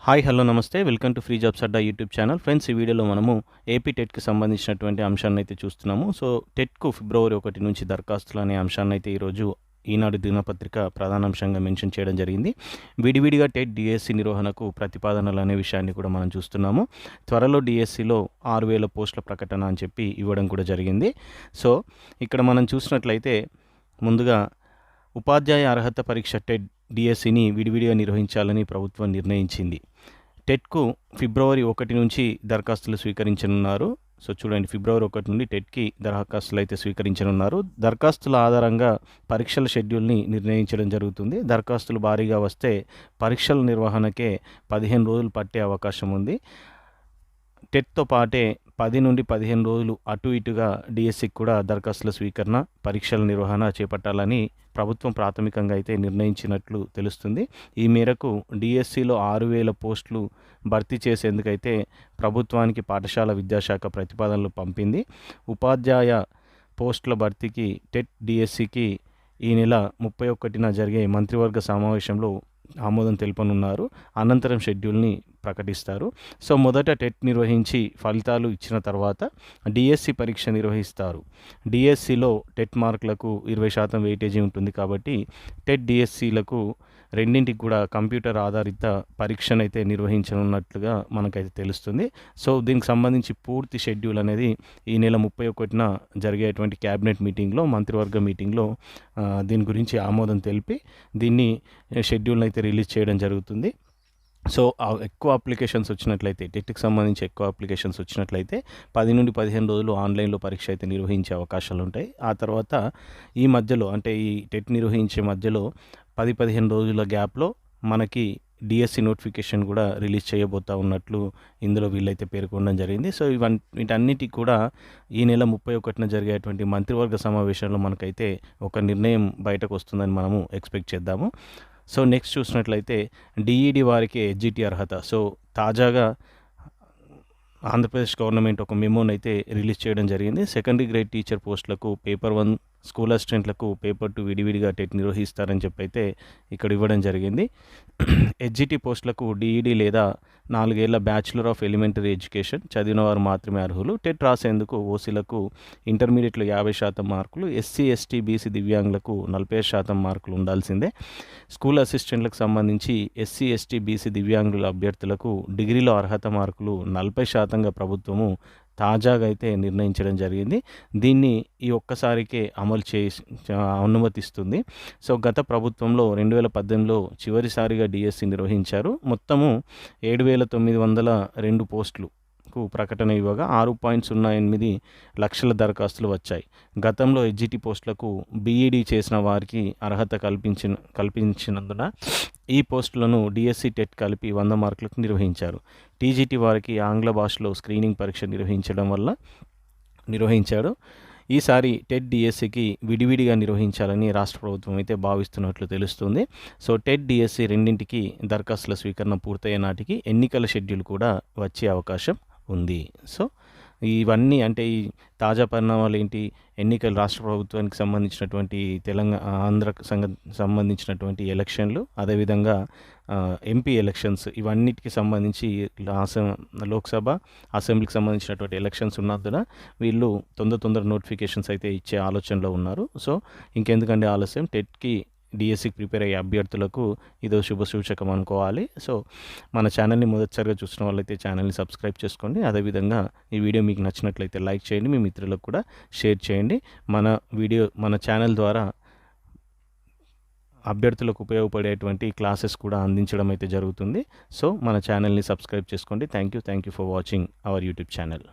Hi hello నమస్తే welcome to free jobs Adda YouTube channel. Friends, ఈ వీడియోలో మనము ఏపీ టెట్కి సంబంధించినటువంటి అంశాన్ని అయితే చూస్తున్నాము. సో టెట్కు ఫిబ్రవరి 1 నుంచి దరఖాస్తులు అనే అంశాన్ని అయితే ఈరోజు ఈనాడు దినపత్రిక ప్రధానాంశంగా మెన్షన్ చేయడం జరిగింది. విడివిడిగా టెట్ డిఎస్సి నిర్వహణకు ప్రతిపాదనలు అనే విషయాన్ని కూడా మనం చూస్తున్నాము. త్వరలో డిఎస్సిలో 6,000 పోస్టుల ప్రకటన అని చెప్పి ఇవ్వడం కూడా జరిగింది. సో ఇక్కడ మనం చూసినట్లయితే ముందుగా ఉపాధ్యాయ అర్హత పరీక్ష టెట్ డిఎస్సిని విడివిడిగా నిర్వహించాలని ప్రభుత్వం నిర్ణయించింది. టెట్కు ఫిబ్రవరి 1 నుంచి దరఖాస్తులు స్వీకరించనున్నారు. సో చూడండి, ఫిబ్రవరి 1 నుండి టెట్కి దరఖాస్తులు అయితే స్వీకరించనున్నారు. దరఖాస్తుల ఆధారంగా పరీక్షల షెడ్యూల్ని నిర్ణయించడం జరుగుతుంది. దరఖాస్తులు భారీగా వస్తే పరీక్షల నిర్వహణకే 15 రోజులు పట్టే అవకాశం ఉంది. టెట్తో పాటే 10 నుండి 15 రోజులు అటు ఇటుగా డిఎస్సికి కూడా దరఖాస్తుల స్వీకరణ, పరీక్షల నిర్వహణ చేపట్టాలని ప్రభుత్వం ప్రాథమికంగా అయితే నిర్ణయించినట్లు తెలుస్తుంది. ఈ మేరకు డిఎస్సిలో 6,000 పోస్టులు భర్తీ చేసేందుకైతే ప్రభుత్వానికి పాఠశాల విద్యాశాఖ ప్రతిపాదనలు పంపింది. ఉపాధ్యాయ పోస్టుల భర్తీకి టెట్ డిఎస్సికి ఈ నెల 31న జరిగే మంత్రివర్గ సమావేశంలో ఆమోదం తెలుపనున్నారు. అనంతరం షెడ్యూల్ని ప్రకటిస్తారు. సో మొదట టెట్ నిర్వహించి ఫలితాలు ఇచ్చిన తర్వాత డిఎస్సి పరీక్ష నిర్వహిస్తారు. డిఎస్సిలో టెట్ మార్కులకు 20% వెయిటేజీ ఉంటుంది కాబట్టి టెట్ డిఎస్సిలకు రెండింటికి కూడా కంప్యూటర్ ఆధారిత పరీక్షనైతే నిర్వహించనున్నట్లుగా మనకైతే తెలుస్తుంది. సో దీనికి సంబంధించి పూర్తి షెడ్యూల్ అనేది ఈ నెల 31న జరిగేటువంటి క్యాబినెట్ మీటింగ్లో, మంత్రివర్గ మీటింగ్లో దీని గురించి ఆమోదం తెలిపి దీన్ని షెడ్యూల్ని అయితే రిలీజ్ చేయడం జరుగుతుంది. సో ఎక్కువ అప్లికేషన్స్ వచ్చినట్లయితే, టెట్కి సంబంధించి ఎక్కువ అప్లికేషన్స్ వచ్చినట్లయితే 10 నుండి 15 రోజులు ఆన్లైన్లో పరీక్ష అయితే నిర్వహించే అవకాశాలు ఉంటాయి. ఆ తర్వాత ఈ మధ్యలో, అంటే ఈ టెట్ నిర్వహించే మధ్యలో 10-15 రోజుల గ్యాప్లో మనకి డిఎస్సి నోటిఫికేషన్ కూడా రిలీజ్ చేయబోతా ఉన్నట్లు ఇందులో వీళ్ళైతే పేర్కొనడం జరిగింది. సో వీటన్నిటికి కూడా ఈ నెల 31న జరిగేటువంటి మంత్రివర్గ సమావేశంలో మనకైతే ఒక నిర్ణయం బయటకు వస్తుందని మనము ఎక్స్పెక్ట్ చేద్దాము. సో నెక్స్ట్ చూసినట్లయితే డిఈడి వారికి ఎస్జిటి అర్హత. సో తాజాగా ఆంధ్రప్రదేశ్ గవర్నమెంట్ ఒక మెమోని అయితే రిలీజ్ చేయడం జరిగింది. సెకండరీ గ్రేడ్ టీచర్ పోస్టులకు పేపర్ 1, స్కూల్ అసిస్టెంట్లకు పేపర్ 2 విడివిడిగా టెట్ నిర్వహిస్తారని చెప్పి అయితే ఇక్కడ ఇవ్వడం జరిగింది. ఎస్జిటి పోస్టులకు డిఈడి లేదా 4 ఏళ్ల బ్యాచులర్ ఆఫ్ ఎలిమెంటరీ ఎడ్యుకేషన్ చదివిన వారు మాత్రమే అర్హులు. టెట్ రాసేందుకు ఓసీలకు ఇంటర్మీడియట్లో 50% మార్కులు, ఎస్సీ, ఎస్టీ, బీసీ దివ్యాంగులకు 45% మార్కులు ఉండాల్సిందే. స్కూల్ అసిస్టెంట్లకు సంబంధించి ఎస్సీ, ఎస్టీ, బీసీ దివ్యాంగుల అభ్యర్థులకు డిగ్రీలో అర్హత మార్కులు 40%గా ప్రభుత్వము తాజాగా అయితే నిర్ణయించడం జరిగింది. దీన్ని ఈ ఒక్కసారికే అమలు అనుమతిస్తుంది. సో గత ప్రభుత్వంలో 2018లో చివరిసారిగా డిఎస్సి నిర్వహించారు. మొత్తము 7,902 పోస్టులు ప్రకటన ఇవ్వగా 6.08 లక్షల దరఖాస్తులు వచ్చాయి. గతంలో ఎస్జిటి పోస్టులకు బీఈడి చేసిన వారికి అర్హత కల్పించినందున ఈ పోస్టులను డిఎస్సి టెట్ కలిపి 100 మార్కులకు నిర్వహించారు. టీజీటీ వారికి ఆంగ్ల భాషలో స్క్రీనింగ్ పరీక్ష నిర్వహించాడు. ఈసారి టెట్ డిఎస్సికి విడివిడిగా నిర్వహించాలని రాష్ట్ర ప్రభుత్వం అయితే భావిస్తున్నట్లు తెలుస్తుంది. సో టెట్ డిఎస్సి రెండింటికి దరఖాస్తుల స్వీకరణ పూర్తయ్యే నాటికి ఎన్నికల షెడ్యూల్ కూడా వచ్చే అవకాశం ఉంది. సో ఇవన్నీ, అంటే ఈ తాజా పరిణామాలు ఏంటి, ఎన్నికలు, రాష్ట్ర ప్రభుత్వానికి సంబంధించినటువంటి ఆంధ్రకు సంబంధించినటువంటి ఎలక్షన్లు, అదేవిధంగా ఎంపీ ఎలక్షన్స్, ఇవన్నిటికి సంబంధించి లోక్సభ, అసెంబ్లీకి సంబంధించినటువంటి ఎలక్షన్స్ ఉన్నందున వీళ్ళు తొందర నోటిఫికేషన్స్ అయితే ఇచ్చే ఆలోచనలో ఉన్నారు. సో ఇంకెందుకంటే ఆలస్యం, టెట్కి డిఎస్సికి ప్రిపేర్ అయ్యే అభ్యర్థులకు ఇదో శుభ సూచకం అనుకోవాలి. సో మన ఛానల్ని మొదటిసారిగా చూసిన వాళ్ళైతే ఛానల్ని సబ్స్క్రైబ్ చేసుకోండి. అదేవిధంగా ఈ వీడియో మీకు నచ్చినట్లయితే లైక్ చేయండి, మీ మిత్రులకు కూడా షేర్ చేయండి. మన ఛానల్ ద్వారా అభ్యర్థులకు ఉపయోగపడేటువంటి క్లాసెస్ కూడా అందించడం అయితే జరుగుతుంది. సో మన ఛానల్ని సబ్స్క్రైబ్ చేసుకోండి. Thank you for watching our YouTube channel.